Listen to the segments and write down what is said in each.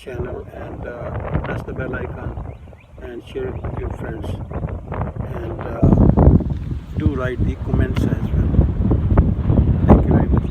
channel and press the bell icon and share it with your friends and do write the comments as well. Thank you very much.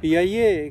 PIA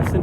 SN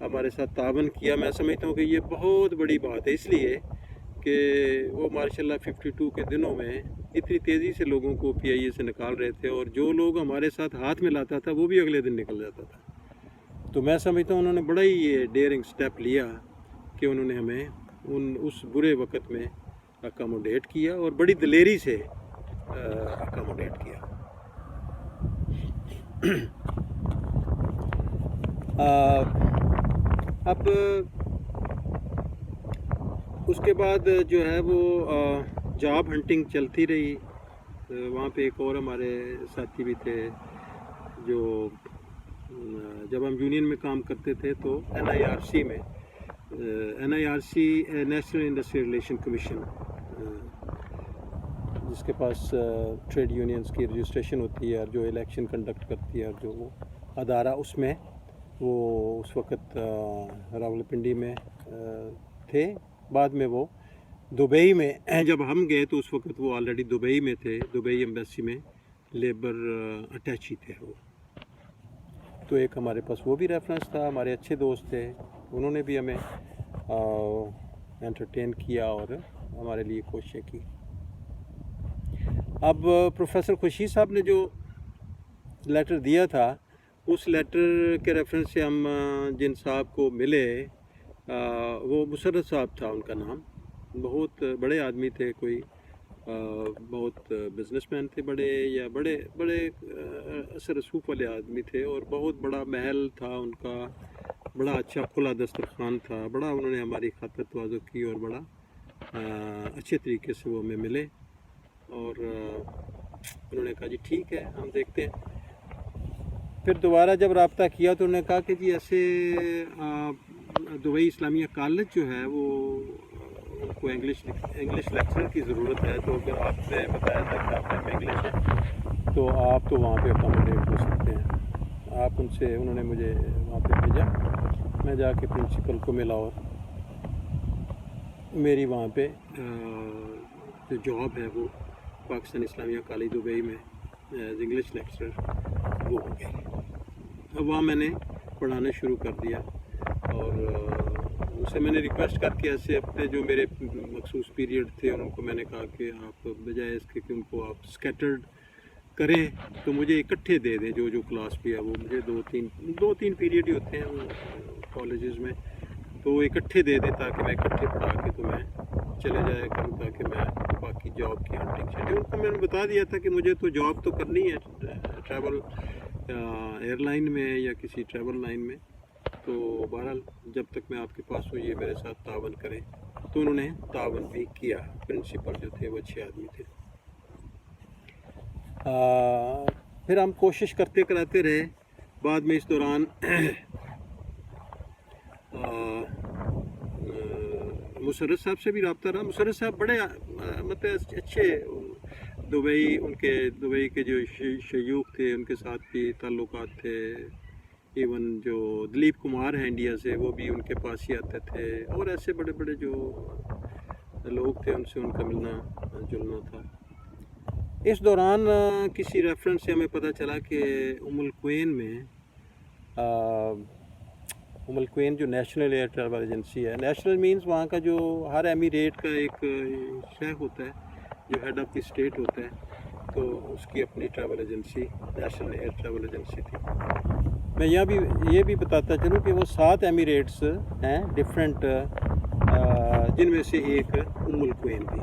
ہمارے ساتھ تعاون کیا. میں سمجھتا ہوں کہ یہ بہت بڑی بات ہے، اس لیے کہ وہ ماشاءاللہ 52 کے دنوں میں اتنی تیزی سے لوگوں کو پی آئی اے سے نکال رہے تھے، اور جو لوگ ہمارے ساتھ ہاتھ میں لاتا تھا وہ بھی اگلے دن نکل جاتا تھا. تو میں سمجھتا ہوں انہوں نے بڑا ہی یہ ڈیئرنگ سٹیپ لیا کہ انہوں نے ہمیں اس برے وقت میں اکاموڈیٹ کیا، اور بڑی دلیری سے اکاموڈیٹ کیا. اب اس کے بعد جو ہے وہ جاب ہنٹنگ چلتی رہی. وہاں پہ ایک اور ہمارے ساتھی بھی تھے جو جب ہم یونین میں کام کرتے تھے تو NIRC میں NIRC national industrial relation commission, جس کے پاس ٹریڈ یونینز کی رجسٹریشن ہوتی ہے اور جو الیکشن کنڈکٹ کرتی ہے، اور جو وہ ادارہ اس میں وہ اس وقت راولپنڈی میں تھے. بعد میں وہ دبئی میں، جب ہم گئے تو اس وقت وہ آلریڈی دبئی میں تھے، دبئی ایمبیسی میں لیبر اٹیچی تھے وہ. تو ایک ہمارے پاس وہ بھی ریفرنس تھا، ہمارے اچھے دوست تھے، انہوں نے بھی ہمیں انٹرٹین کیا اور ہمارے لیے کوششیں کی. اب پروفیسر خورشید صاحب نے جو لیٹر دیا تھا، اس لیٹر کے ریفرنس سے ہم جن صاحب کو ملے، وہ مسرت صاحب تھا ان کا نام. بہت بڑے آدمی تھے، کوئی بہت بزنس مین تھے، بڑے اثر رسوخ والے آدمی تھے، اور بہت بڑا محل تھا ان کا، بڑا اچھا کھلا دسترخوان تھا. بڑا انہوں نے ہماری خاطر تواضع کی، اور بڑا اچھے طریقے سے وہ ہمیں ملے، اور انہوں نے کہا جی ٹھیک ہے ہم دیکھتے ہیں. پھر دوبارہ جب رابطہ کیا تو انہوں نے کہا کہ جی ایسے دبئی اسلامیہ کالج جو ہے وہ ان کو انگلش لیکچرر کی ضرورت ہے، تو اگر آپ نے بتایا تھا کہ آپ نے انگلش ہے تو آپ تو وہاں پہ اکاموڈیٹ ہو سکتے ہیں. آپ انہوں نے مجھے وہاں پہ بھیجا. میں جا کے پرنسپل کو ملا، اور میری وہاں پہ جو جاب ہے وہ پاکستان اسلامیہ کالج دبئی میں ایز انگلش لیکچرر وہ ہو گئی. اب وہاں میں نے پڑھانا شروع کر دیا، اور اسے میں نے ریکویسٹ کر کے ایسے اپنے جو میرے مخصوص پیریڈ تھے ان کو میں نے کہا کہ آپ بجائے اس کے کہ ان کو آپ اسکیٹرڈ کریں تو مجھے اکٹھے دے دیں، جو کلاس بھی ہے وہ مجھے دو تین پیریڈ ہی ہوتے ہیں وہ کالجز میں، تو وہ اکٹھے دے دیں تاکہ میں اکٹھے پڑھا کے تو میں چلے جایا کروں، تاکہ میں باقی جاب کی ہنٹنگ چلے. ان کو میں نے بتا دیا تھا کہ مجھے تو جاب تو کرنی ہے ٹریول ایئر لائن میں یا کسی ٹریول لائن میں، تو بہرحال جب تک میں آپ کے پاس ہوں یہ میرے ساتھ تعاون کریں. تو انہوں نے تعاون بھی کیا. پرنسپل جو تھے وہ اچھے آدمی تھے. پھر ہم کوشش کرتے کراتے رہے. بعد میں اس دوران مسرت صاحب سے بھی رابطہ رہا. مسرت صاحب بڑے مطلب اچھے، دبئی کے جو شیوخ تھے ان کے ساتھ بھی تعلقات تھے. ایون جو دلیپ کمار ہیں انڈیا سے، وہ بھی ان کے پاس ہی آتے تھے، اور ایسے بڑے بڑے جو لوگ تھے ان سے ان کا ملنا جلنا تھا. اس دوران کسی ریفرنس سے ہمیں پتہ چلا کہ ام القوین جو نیشنل ایئر ٹریول ایجنسی ہے، نیشنل مینز وہاں کا جو ہر ایمریٹ کا ایک شیخ ہوتا ہے جو ہیڈ آف دی اسٹیٹ ہوتا ہے، تو اس کی اپنی travel agency national air travel agency تھی. میں یہ بھی بتاتا چلوں کہ وہ 7 ایمریٹس ہیں ڈفرینٹ، جن میں سے ایک ام القوین تھی.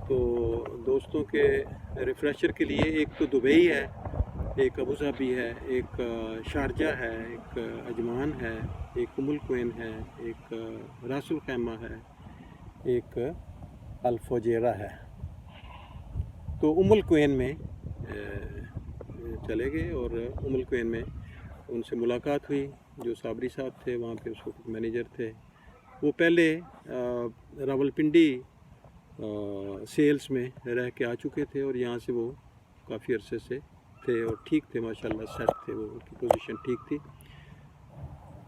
تو دوستوں کے ریفریشر کے لیے ایک تو دبئی ہے، ایک ابوظہبی ہے، ایک شارجہ ہے، ایک عجمان ہے، ایک ام القوین ہے، ایک راس الخیمہ ہے، ایک الفجیرہ ہے. تو ام القوین میں چلے گئے، اور ام القوین میں ان سے ملاقات ہوئی. جو صابری صاحب تھے وہاں پہ اس وقت مینیجر تھے، وہ پہلے راولپنڈی سیلز میں رہ کے آ چکے تھے، اور یہاں سے وہ کافی عرصے سے تھے اور ٹھیک تھے ماشاءاللہ، سیٹ تھے، وہ ان کی پوزیشن ٹھیک تھی.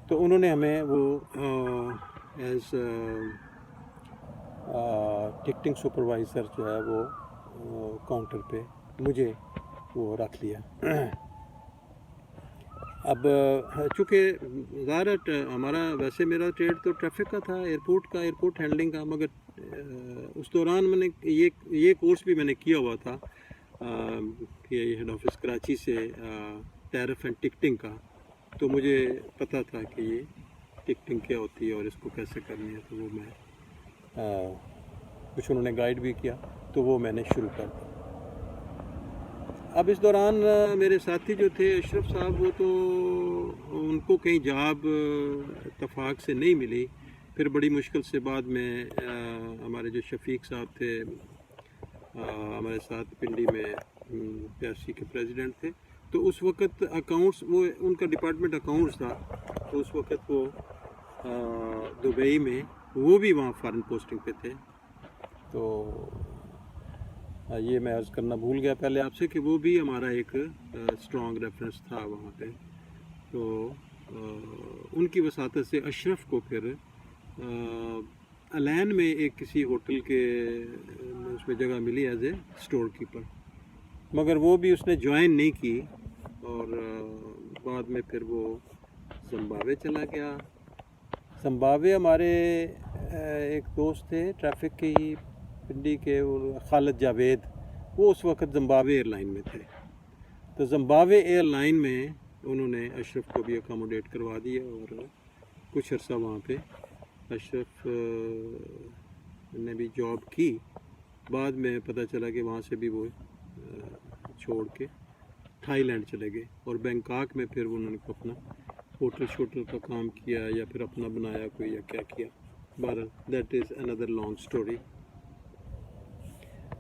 تو انہوں نے ہمیں وہ ایز ٹکٹنگ سپروائزر جو ہے وہ کاؤنٹر پہ مجھے وہ رکھ لیا. اب چونکہ ظاہر ہے ہمارا ویسے میرا ٹریڈ تو ٹریفک کا تھا، ایئرپورٹ ہینڈلنگ کا، مگر اس دوران میں نے یہ کورس بھی میں نے کیا ہوا تھا کہ ہیڈ آفس کراچی سے ٹیرف اینڈ ٹکٹنگ کا، تو مجھے پتہ تھا کہ یہ ٹکٹنگ کیا ہوتی ہے اور اس کو کیسے کرنی ہے، تو وہ میں کچھ انہوں نے گائیڈ بھی کیا، تو وہ میں نے شروع کر دیا۔ اب اس دوران میرے ساتھی جو تھے اشرف صاحب، وہ تو ان کو کہیں جاب اتفاق سے نہیں ملی، پھر بڑی مشکل سے بعد میں ہمارے جو شفیق صاحب تھے ہمارے ساتھ پنڈی میں پیاسی کے پریزیڈنٹ تھے، تو اس وقت اکاؤنٹس، وہ ان کا ڈپارٹمنٹ اکاؤنٹس تھا، تو اس وقت وہ دبئی میں، وہ بھی وہاں فارن پوسٹنگ پہ تھے، تو یہ میں عرض کرنا بھول گیا پہلے آپ سے کہ وہ بھی ہمارا ایک اسٹرانگ ریفرنس تھا وہاں پہ، تو ان کی وساطت سے اشرف کو پھر الین میں ایک کسی ہوٹل کے اس میں جگہ ملی ایز اے اسٹور کیپر، مگر وہ بھی اس نے جوائن نہیں کی، اور بعد میں پھر وہ زمبابوے چلا گیا۔ زمبابوے ہمارے ایک دوست تھے ٹریفک کی پنڈی کے، خالد جاوید، وہ اس وقت زمبابوے ایئر لائن میں تھے، تو زمبابوے ایئر لائن میں انہوں نے اشرف کو بھی اکاموڈیٹ کروا دیا، اور کچھ عرصہ وہاں پہ اشرف نے بھی جاب کی۔ بعد میں پتہ چلا کہ وہاں سے بھی وہ چھوڑ کے تھائی لینڈ چلے گئے، اور بینکاک میں پھر انہوں نے اپنا ہوٹل کا کام کیا، یا پھر اپنا بنایا کوئی، یا کیا کیا، بہرحال that is another long story.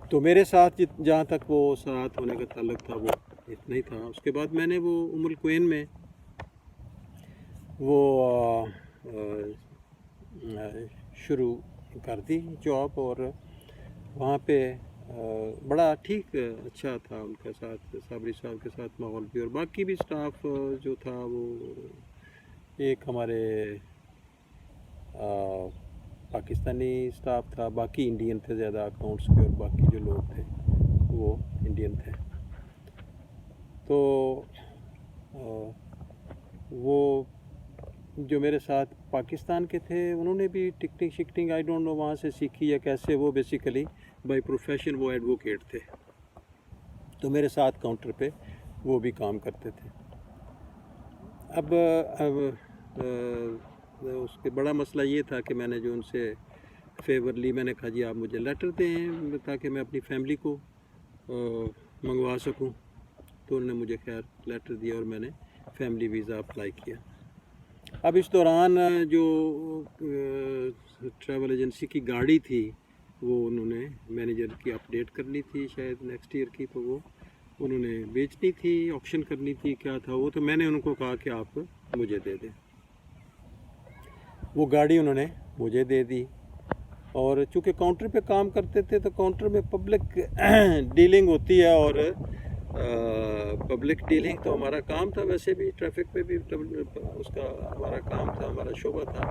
تو میرے ساتھ جہاں تک وہ ساتھ ہونے کا تعلق تھا وہ اتنا ہی تھا۔ اس کے بعد میں نے وہ القوین میں وہ شروع کر دی جاب، اور وہاں پہ بڑا ٹھیک اچھا تھا ان کے ساتھ، صابری صاحب کے ساتھ ماحول بھی، اور باقی بھی سٹاف جو تھا وہ ایک ہمارے پاکستانی سٹاف تھا، باقی انڈین تھے زیادہ اکاؤنٹس کے، اور باقی جو لوگ تھے وہ انڈین تھے، تو وہ جو میرے ساتھ پاکستان کے تھے انہوں نے بھی ٹکٹنگ آئی ڈونٹ نو وہاں سے سیکھی یا کیسے، وہ بیسیکلی بائی پروفیشن وہ ایڈوکیٹ تھے، تو میرے ساتھ کاؤنٹر پہ وہ بھی کام کرتے تھے۔ اب اس کے بڑا مسئلہ یہ تھا کہ میں نے جو ان سے فیور لی، میں نے کہا جی آپ مجھے لیٹر دیں تاکہ میں اپنی فیملی کو منگوا سکوں، تو انہوں نے مجھے خیر لیٹر دیا، اور میں نے فیملی ویزا اپلائی کیا۔ اب اس دوران جو ٹریول ایجنسی کی گاڑی تھی وہ انہوں نے مینیجر کی اپڈیٹ کرنی تھی شاید نیکسٹ ایئر کی، تو وہ انہوں نے بیچنی تھی، آکشن کرنی تھی، کیا تھا وہ، تو میں نے ان کو کہا کہ آپ مجھے دے دیں۔ وہ گاڑی انہوں نے مجھے دے دی، اور چونکہ کاؤنٹر پہ کام کرتے تھے تو کاؤنٹر میں پبلک ڈیلنگ ہوتی ہے، اور پبلک ڈیلنگ تو ہمارا کام تھا، ویسے بھی ٹریفک پہ بھی اس کا ہمارا کام تھا، ہمارا شعبہ تھا،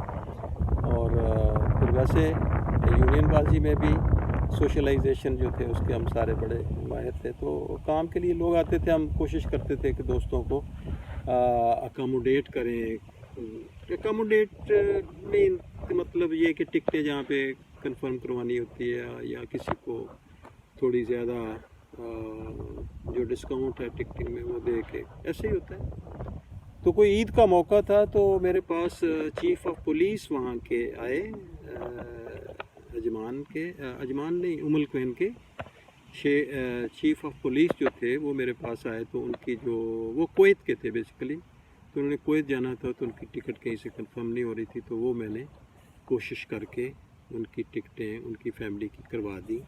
اور پھر ویسے یونین بازی میں بھی سوشلائزیشن جو تھے اس کے ہم سارے بڑے ماہر تھے، تو کام کے لیے لوگ آتے تھے، ہم کوشش کرتے تھے کہ دوستوں کو اکاموڈیٹ کریں۔ اکاموڈیٹ مین مطلب یہ کہ ٹکٹیں جہاں پہ کنفرم کروانی ہوتی ہے، یا کسی کو تھوڑی زیادہ جو ڈسکاؤنٹ ہے ٹکٹنگ میں وہ دے کے، ایسے ہی ہوتا ہے۔ تو کوئی عید کا موقع تھا، تو میرے پاس چیف آف پولیس وہاں کے آئے، اجمان نہیں، القوین کے چیف آف پولیس جو تھے وہ میرے پاس آئے، تو ان کی جو وہ کویت کے تھے بیسیکلی، تو انہوں نے کویت جانا تھا، تو ان کی ٹکٹ کہیں سے کنفرم نہیں ہو رہی تھی، تو وہ میں نے کوشش کر کے ان کی ٹکٹیں ان کی فیملی کی کروا دی۔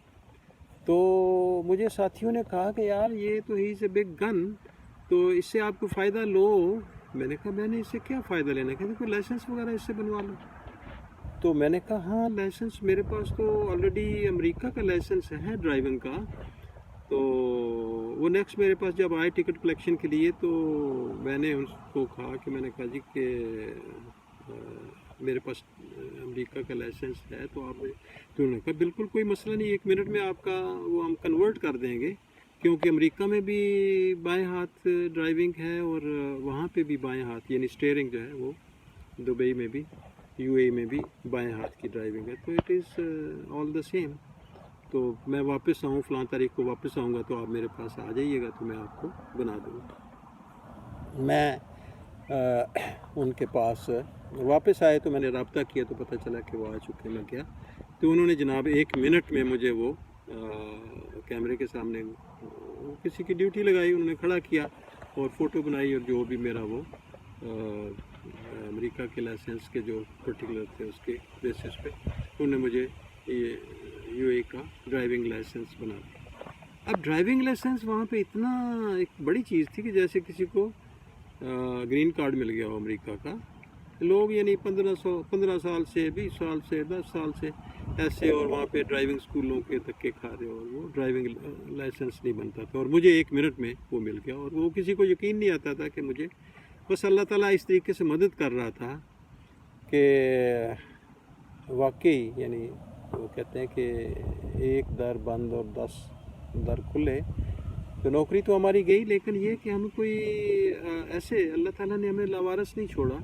تو مجھے ساتھیوں نے کہا کہ یار یہ تو ہی از اے بگ گن، تو اس سے آپ کو فائدہ لو۔ میں نے کہا میں نے اس سے کیا فائدہ لینا، کہتے کوئی لائسنس وغیرہ اس سے بنوا لو۔ تو میں نے کہا ہاں لائسنس میرے پاس تو آلریڈی امریکہ کا لائسنس ہے ڈرائیونگ کا، تو وہ نیکسٹ میرے پاس جب آئے ٹکٹ کلیکشن کے لیے، تو میں نے ان کو کہا کہ میں نے کہا جی کہ میرے پاس امریکہ کا لائسنس ہے، تو آپ، تو انہوں نے کہا بالکل کوئی مسئلہ نہیں، 1 منٹ میں آپ کا وہ ہم کنورٹ کر دیں گے کیونکہ امریکہ میں بھی بائیں ہاتھ ڈرائیونگ ہے اور وہاں پہ بھی بائیں ہاتھ یعنی اسٹیئرنگ جو ہے وہ دبئی میں بھی یو اے میں بھی بائیں ہاتھ کی ڈرائیونگ ہے، تو it is all the same. تو میں واپس آؤں فلاں تاریخ کو واپس آؤں گا تو آپ میرے پاس آ جائیے گا تو میں آپ کو بنا دوں گا. میں ان کے پاس واپس آئے تو میں نے رابطہ کیا تو پتہ چلا کہ وہ آ چکے. میں گیا تو انہوں نے جناب 1 منٹ میں مجھے وہ کیمرے کے سامنے کسی کی ڈیوٹی لگائی، انہوں نے کھڑا کیا اور فوٹو بنائی، اور جو بھی میرا وہ امریکہ کے لائسنس کے جو پرٹیکولر تھے اس کے بیسس پہ انہوں نے مجھے یہ یو اے کا ڈرائیونگ لائسنس بنا دیا. اب ڈرائیونگ لائسنس وہاں پہ اتنا ایک بڑی چیز تھی کہ جیسے کسی کو گرین کارڈ مل گیا ہو امریکہ کا. لوگ یعنی 15 سال سے 20 سال سے 10 سال سے ایسے، اور وہاں پہ ڈرائیونگ اسکولوں کے دھکے کھا رہے، اور وہ ڈرائیونگ لائسنس نہیں بنتا تھا، اور مجھے 1 منٹ میں وہ مل گیا. اور وہ کسی کو یقین نہیں آتا تھا کہ مجھے، بس اللہ تعالیٰ اس طریقے سے مدد کر رہا تھا کہ واقعی یعنی وہ کہتے ہیں کہ 1 در بند اور 10 در کھلے. تو نوکری تو ہماری گئی، لیکن یہ کہ ہمیں کوئی ایسے اللہ تعالیٰ نے ہمیں لاوارث نہیں چھوڑا.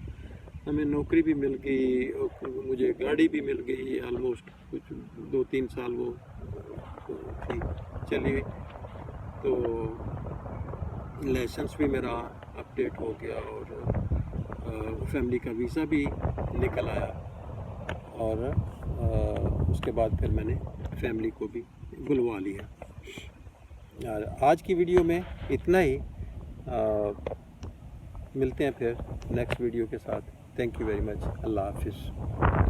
ہمیں نوکری بھی مل گئی، مجھے گاڑی بھی مل گئی، آلموسٹ کچھ 2-3 سال وہ تھی چلی گئی. تو لائسنس بھی میرا اپڈیٹ ہو گیا، اور فیملی کا ویزا بھی نکل آیا، اور اس کے بعد پھر میں نے فیملی کو بھی بلوا لیا. آج کی ویڈیو میں اتنا ہی، ملتے ہیں پھر نیکسٹ ویڈیو کے ساتھ. Thank you very much. اللہ حافظ.